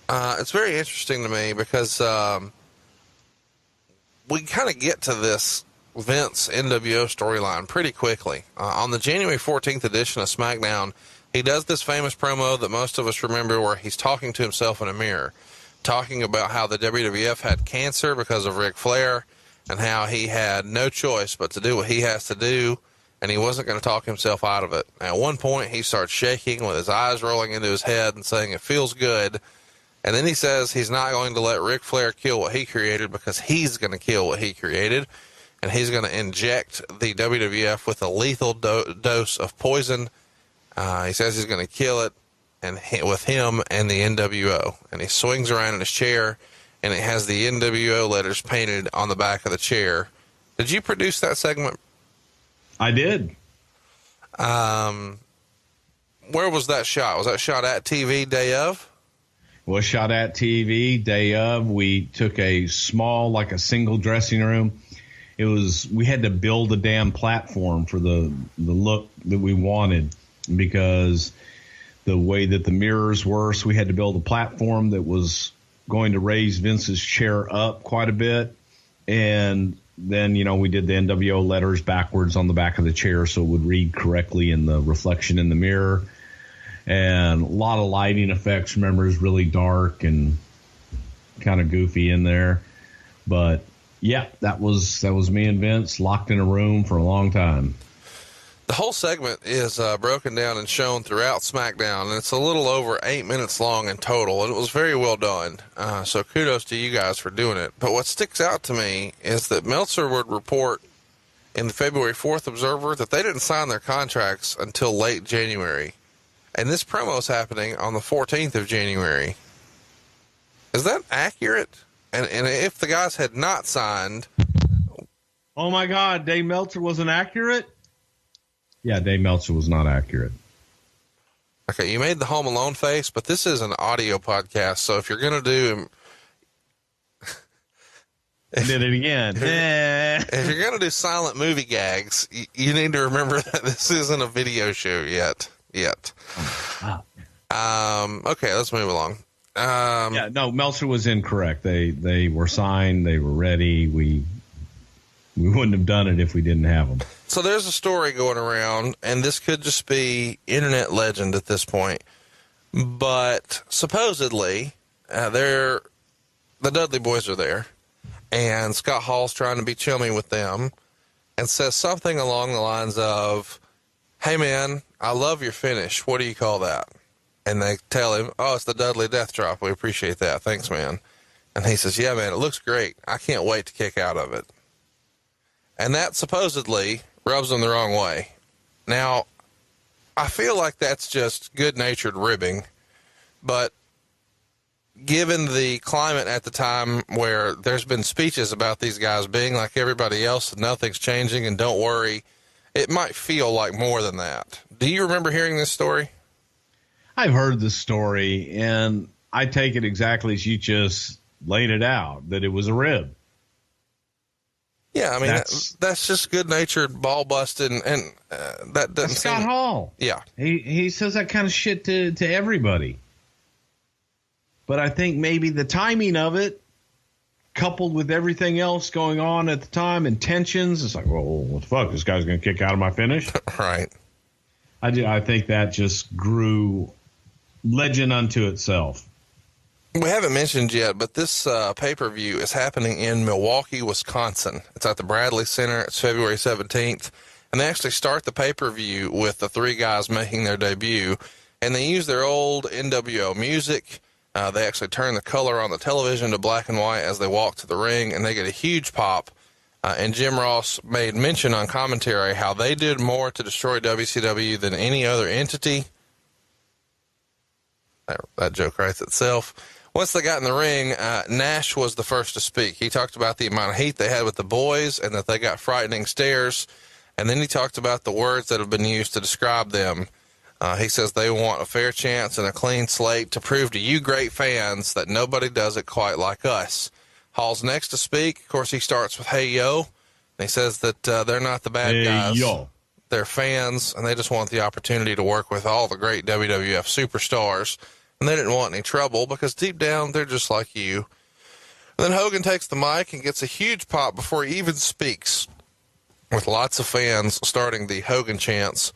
It's very interesting to me because we kind of get to this Vince NWO storyline pretty quickly. On the January 14th edition of SmackDown, he does this famous promo that most of us remember where he's talking to himself in a mirror, talking about how the WWF had cancer because of Ric Flair and how he had no choice but to do what he has to do, and he wasn't going to talk himself out of it. At one point, he starts shaking with his eyes rolling into his head and saying it feels good. And then he says he's not going to let Ric Flair kill what he created because he's going to kill what he created. And he's going to inject the WWF with a lethal dose of poison. He says he's going to kill it and with him and the NWO. And he swings around in his chair, and it has the NWO letters painted on the back of the chair. Did you produce that segment? I did. Where was that shot? Was that shot at TV day of? Was shot at TV day of. We took a small, like a single dressing room. We had to build a damn platform for the look that we wanted because the way that the mirrors were. So we had to build a platform that was going to raise Vince's chair up quite a bit. And then, we did the NWO letters backwards on the back of the chair so it would read correctly in the reflection in the mirror. And a lot of lighting effects. Remember, it was really dark and kind of goofy in there. But yeah, that was me and Vince locked in a room for a long time. The whole segment is broken down and shown throughout SmackDown, and it's a little over 8 minutes long in total, and it was very well done. So kudos to you guys for doing it. But what sticks out to me is that Meltzer would report in the February 4th Observer that they didn't sign their contracts until late January. And this promo is happening on the 14th of January. Is that accurate? And if the guys had not signed... Oh, my God, Dave Meltzer wasn't accurate? Yeah, Dave Meltzer was not accurate. Okay, you made the Home Alone face, but this is an audio podcast, so if you're going to do... Did it again. If you're going to do silent movie gags, you need to remember that this isn't a video show yet. Okay, let's move along. Meltzer was incorrect. They were signed. They were ready. We wouldn't have done it if we didn't have them. So there's a story going around, and this could just be internet legend at this point, but supposedly the Dudley Boys are there, and Scott Hall's trying to be chummy with them and says something along the lines of, "Hey man, I love your finish. What do you call that?" And they tell him, "Oh, it's the Dudley Death Drop. We appreciate that. Thanks, man." And he says, "Yeah, man, it looks great. I can't wait to kick out of it." And that supposedly rubs them the wrong way. Now, I feel like that's just good-natured ribbing, but given the climate at the time where there's been speeches about these guys being like everybody else and nothing's changing and don't worry, it might feel like more than that. Do you remember hearing this story? I've heard the story, and I take it exactly as you just laid it out, that it was a rib. Yeah, I mean, that's just good-natured ball busting, and that doesn't seem... Scott Hall. Yeah. He says that kind of shit to everybody. But I think maybe the timing of it, coupled with everything else going on at the time and tensions, it's like, well, what the fuck? This guy's going to kick out of my finish? Right. I think that just grew legend unto itself. We haven't mentioned yet, but this pay-per-view is happening in Milwaukee, Wisconsin. It's at the Bradley Center. It's February 17th. And they actually start the pay-per-view with the three guys making their debut. And they use their old NWO music. They actually turn the color on the television to black and white as they walk to the ring, and they get a huge pop. And Jim Ross made mention on commentary how they did more to destroy WCW than any other entity. That joke writes itself. Once they got in the ring, Nash was the first to speak. He talked about the amount of heat they had with the boys and that they got frightening stares. And then he talked about the words that have been used to describe them. He says they want a fair chance and a clean slate to prove to you great fans that nobody does it quite like us. Hall's next to speak. Of course, he starts with, "Hey, yo." And he says that they're not the bad guys. Yo. They're fans, and they just want the opportunity to work with all the great WWF superstars. and they didn't want any trouble because deep down they're just like you. And then Hogan takes the mic and gets a huge pop before he even speaks, with lots of fans starting the Hogan chants.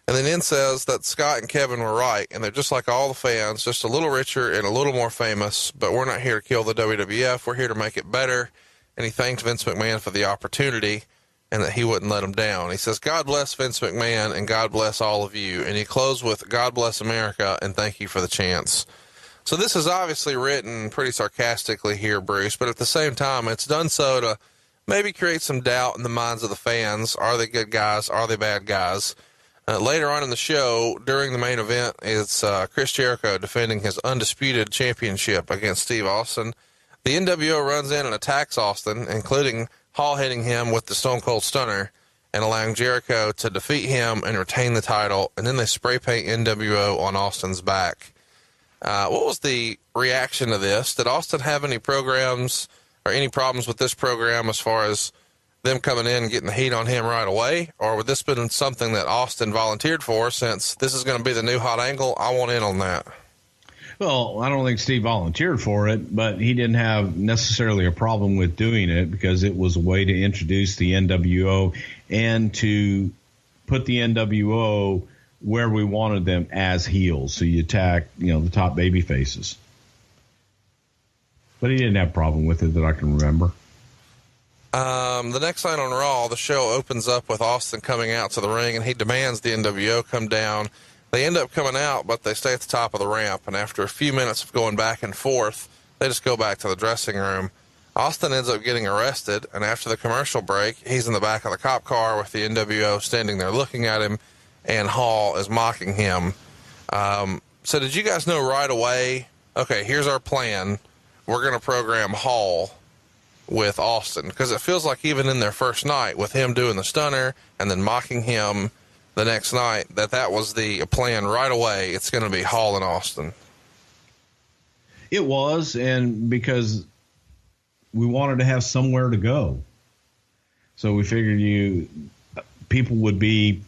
And then says that Scott and Kevin were right, and they're just like all the fans, just a little richer and a little more famous, but we're not here to kill the WWF. We're here to make it better. And he thanked Vince McMahon for the opportunity and that he wouldn't let him down. He says, God bless Vince McMahon and God bless all of you. And he closed with, God bless America and thank you for the chance. So this is obviously written pretty sarcastically here, Bruce, but at the same time, it's done so to maybe create some doubt in the minds of the fans. Are they good guys? Are they bad guys? Later on in the show, during the main event, it's Chris Jericho defending his undisputed championship against Steve Austin. The NWO runs in and attacks Austin, including Hall hitting him with the Stone Cold Stunner and allowing Jericho to defeat him and retain the title. And then they spray paint NWO on Austin's back. What was the reaction to this? Did Austin have any programs or any problems with this program as far as them coming in and getting the heat on him right away? Or would this been something that Austin volunteered for, since this is going to be the new hot angle? I want in on that. Well, I don't think Steve volunteered for it, but he didn't have necessarily a problem with doing it because it was a way to introduce the NWO and to put the NWO where we wanted them, as heels. So you attack, the top baby faces. But he didn't have a problem with it that I can remember. The next night on Raw, the show opens up with Austin coming out to the ring, and he demands the NWO come down. They end up coming out, but they stay at the top of the ramp, and after a few minutes of going back and forth, they just go back to the dressing room. Austin ends up getting arrested, and after the commercial break, he's in the back of the cop car with the NWO standing there looking at him, and Hall is mocking him. So did you guys know right away, okay, here's our plan. We're going to program Hall with Austin, because it feels like even in their first night with him doing the stunner and then mocking him the next night, that was the plan right away. It's going to be Hall and Austin. It was, and because we wanted to have somewhere to go. So we figured people would be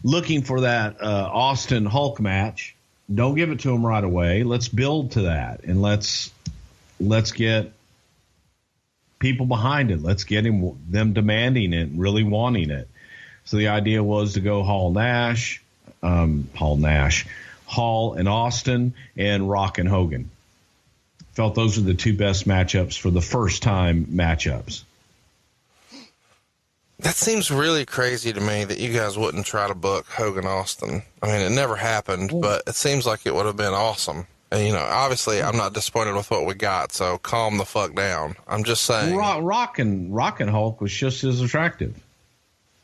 looking for that Austin Hulk match. Don't give it to them right away. Let's build to that, and let's get people behind it. Let's get them demanding it, really wanting it. So the idea was to go Hall and Austin, and Rock and Hogan. Felt those are the two best matchups for the first time matchups. That seems really crazy to me that you guys wouldn't try to book Hogan Austin. I mean, it never happened, but it seems like it would have been awesome. And, obviously I'm not disappointed with what we got, so calm the fuck down. I'm just saying. Rock and Hulk was just as attractive.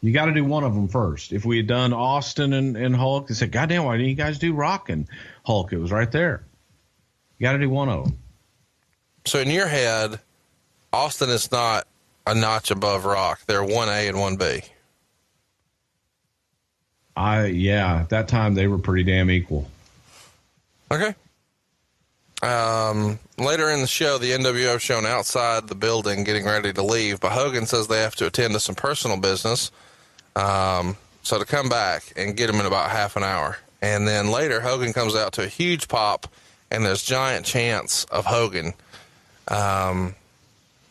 You got to do one of them first. If we had done Austin and Hulk, they said, goddamn, why didn't you guys do Rock and Hulk? It was right there. You got to do one of them. So in your head, Austin is not a notch above Rock. They're 1A and 1B. At that time they were pretty damn equal. Okay. Later in the show, the NWO shown outside the building getting ready to leave, but Hogan says they have to attend to some personal business. So to come back and get him in about half an hour. And then later, Hogan comes out to a huge pop, and there's giant chants of Hogan.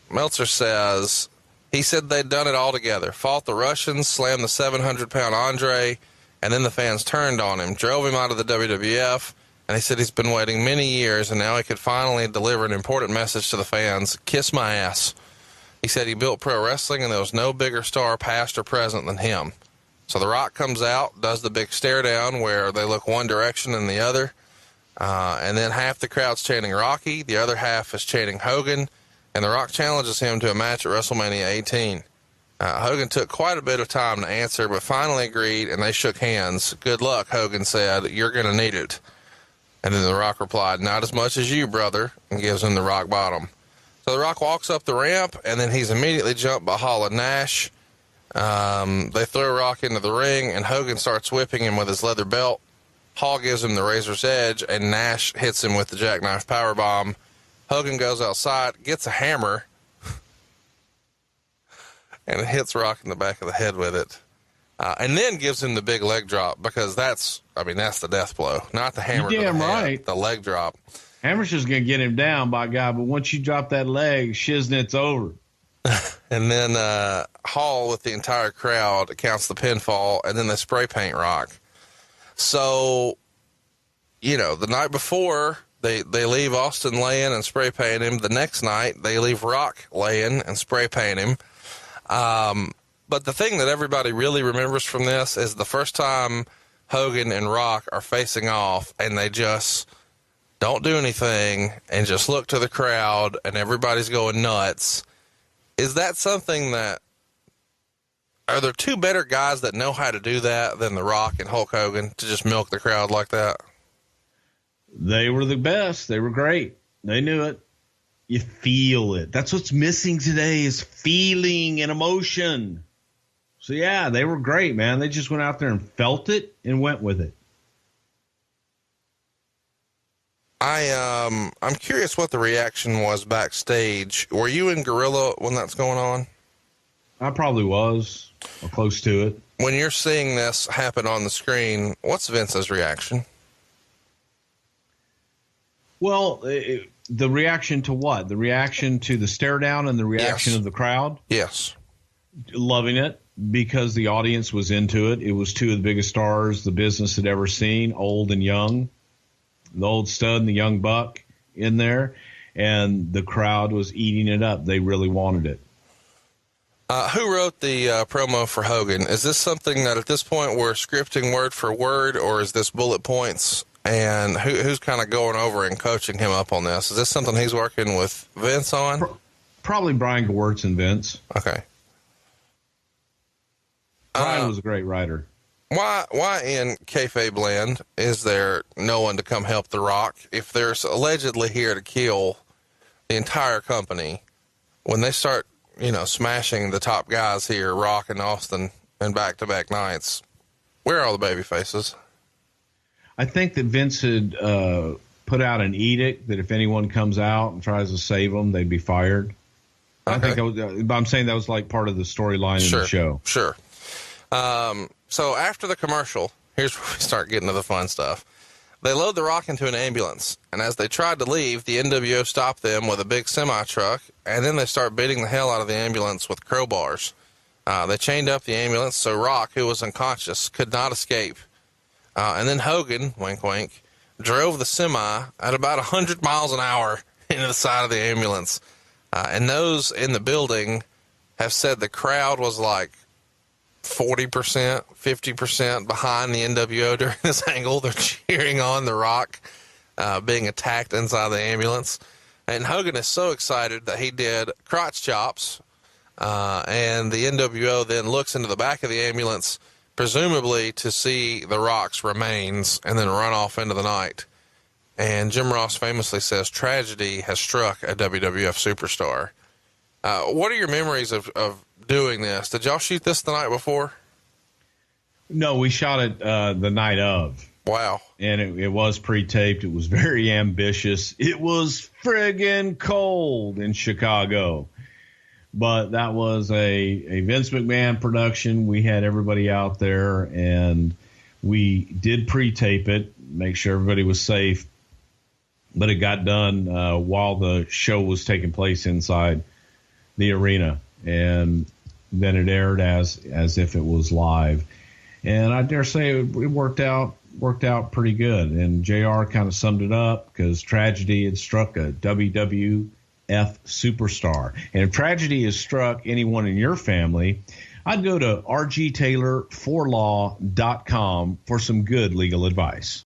Meltzer says, he said they'd done it all together, fought the Russians, slammed the 700-pound Andre, and then the fans turned on him, drove him out of the WWF, and he said he's been waiting many years, and now he could finally deliver an important message to the fans, kiss my ass. He said he built pro wrestling, and there was no bigger star past or present than him. So The Rock comes out, does the big stare down where they look one direction and the other, and then half the crowd's chanting Rocky, the other half is chanting Hogan, and The Rock challenges him to a match at WrestleMania 18. Hogan took quite a bit of time to answer, but finally agreed, and they shook hands. Good luck, Hogan said. You're going to need it. And then The Rock replied, not as much as you, brother, and gives him the rock bottom. So The Rock walks up the ramp, and then he's immediately jumped by Hall and Nash. They throw Rock into the ring, and Hogan starts whipping him with his leather belt. Hall gives him the razor's edge, and Nash hits him with the jackknife powerbomb. Hogan goes outside, gets a hammer, and hits Rock in the back of the head with it. and then gives him the big leg drop, because that's the death blow, not the hammer. You're damn to the head, right. the leg drop. Hammer's just going to get him down, by God. But once you drop that leg, shiznit's over. And then Hall, with the entire crowd, counts the pinfall, and then they spray paint Rock. So, the night before, they leave Austin laying and spray paint him. The next night, they leave Rock laying and spray paint him. But the thing that everybody really remembers from this is the first time Hogan and Rock are facing off, and they just don't do anything and just look to the crowd, and everybody's going nuts. Is that something that, are there two better guys that know how to do that than The Rock and Hulk Hogan, to just milk the crowd like that? They were the best. They were great. They knew it. You feel it. That's what's missing today, is feeling and emotion. So, yeah, they were great, man. They just went out there and felt it and went with it. I'm curious what the reaction was backstage. Were you in Gorilla when that's going on? I probably was, or close to it. When you're seeing this happen on the screen, what's Vince's reaction? Well, the reaction to what? The reaction to the stare down and the reaction of the crowd? Yes. Loving it, because the audience was into it. It was two of the biggest stars the business had ever seen, old and young. The old stud and the young buck in there, and the crowd was eating it up. They really wanted it. Who wrote the promo for Hogan? Is this something that at this point we're scripting word for word, or is this bullet points? And who's kind of going over and coaching him up on this? Is this something he's working with Vince on? Probably Brian Gewirtz and Vince. Okay. Brian was a great writer. Why in kayfabe land is there no one to come help The Rock? If there's allegedly here to kill the entire company, when they start, smashing the top guys here, Rock and Austin, in back-to-back nights, where are all the baby faces? I think that Vince had put out an edict that if anyone comes out and tries to save them, they'd be fired. Okay. I think I'm saying that was like part of the storyline in the show. Sure. So after the commercial, here's where we start getting to the fun stuff. They load The Rock into an ambulance, and as they tried to leave, the NWO stopped them with a big semi-truck, and then they start beating the hell out of the ambulance with crowbars. They chained up the ambulance so Rock, who was unconscious, could not escape. And then Hogan, wink wink, drove the semi at about 100 miles an hour into the side of the ambulance. And those in the building have said the crowd was like 40%, 50% behind the NWO during this angle. They're cheering on The Rock being attacked inside the ambulance. And Hogan is so excited that he did crotch chops. And the NWO then looks into the back of the ambulance, presumably to see The Rock's remains, and then run off into the night. And Jim Ross famously says tragedy has struck a WWF superstar. What are your memories of doing this? Did y'all shoot this the night before? No, we shot it the night of. Wow. And it was pre-taped. It was very ambitious. It was friggin' cold in Chicago. But that was a Vince McMahon production. We had everybody out there, and we did pre-tape it, make sure everybody was safe. But it got done while the show was taking place inside the arena. And then it aired as if it was live. And I dare say it worked out pretty good. And JR kind of summed it up, because tragedy had struck a WWF superstar. And if tragedy has struck anyone in your family, I'd go to rgtaylorforlaw.com for some good legal advice.